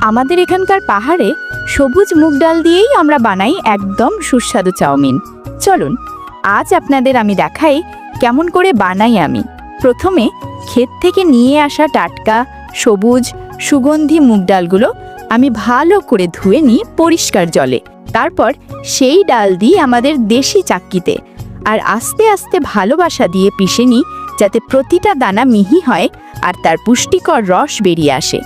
আমাদের এখানকার পাহাড়ে সবুজ মুগ ডাল দিয়েই আমরা বানাই একদম সুস্বাদু চাউমিন। চলুন আজ আপনাদের আমি দেখাই কেমন করে বানাই আমি। প্রথমে ক্ষেত থেকে নিয়ে আসা টাটকা সবুজ সুগন্ধি মুগ ডালগুলো আমি ভালো করে ধুয়ে নিই পরিষ্কার জলে। তারপর সেই ডাল দিয়ে আমাদের দেশি চাক্কিতে আর আস্তে আস্তে ভালোবাসা দিয়ে পিষে নিই, যাতে প্রতিটা দানা মিহি হয় আর তার পুষ্টিকর রস বেরিয়ে আসে।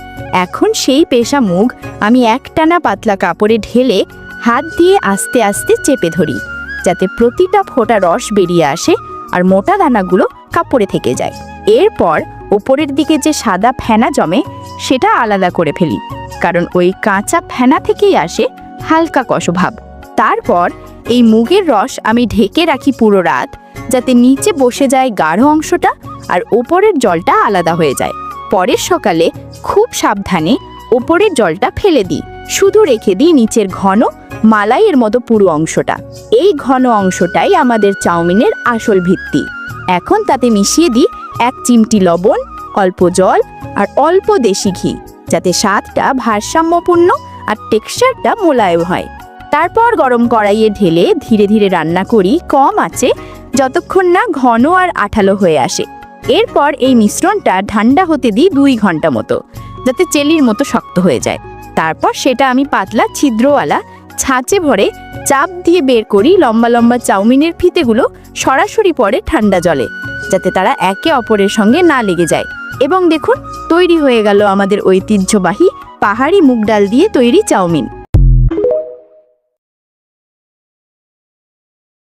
এখন সেই পেষা মুগ আমি একটানা পাতলা কাপড়ে ঢেলে হাত দিয়ে আস্তে আস্তে চেপে ধরি, যাতে প্রতিটা ফোঁটা রস বেরিয়ে আসে আর মোটা দানাগুলো কাপড়ে থেকে যায়। এরপর ওপরের দিকে যে সাদা ফেনা জমে সেটা আলাদা করে ফেলি, কারণ ওই কাঁচা ফেনা থেকেই আসে হালকা কষভাব। তারপর এই মুগের রস আমি ঢেকে রাখি পুরো রাত, যাতে নিচে বসে যায় গাঢ় অংশটা আর ওপরের জলটা আলাদা হয়ে যায়। পরের সকালে খুব সাবধানে ওপরের জলটা ফেলে দিই, শুধু রেখে দিই নিচের ঘন মালাইয়ের মতো পুরো অংশটা। এই ঘন অংশটাই আমাদের চাউমিনের আসল ভিত্তি। এখন তাতে মিশিয়ে দিই 1 চিমটি লবণ, অল্প জল আর অল্প দেশি ঘি, যাতে স্বাদটা ভারসাম্যপূর্ণ আর টেক্সচারটা মোলায়েম হয়। তারপর গরম কড়াইয়ে ঢেলে ধীরে ধীরে রান্না করি কম আঁচে, যতক্ষণ না ঘন আর আঠালো হয়ে আসে। এরপর এই মিশ্রণটা ঠান্ডা হতে দিই 2 ঘন্টা মতো, যাতে চেলির মতো শক্ত হয়ে যায়। তারপর সেটা আমি পাতলা ছিদ্রওয়ালা ছাঁচে ভরে চাপ দিয়ে বের করি লম্বা লম্বা চাউমিনের ফিতেগুলো সরাসরি পড়ে ঠান্ডা জলে, যাতে তারা একে অপরের সঙ্গে না লেগে যায়। এবং দেখুন, তৈরি হয়ে গেল আমাদের ঐতিহ্যবাহী পাহাড়ি মুগ ডাল দিয়ে তৈরি চাউমিন।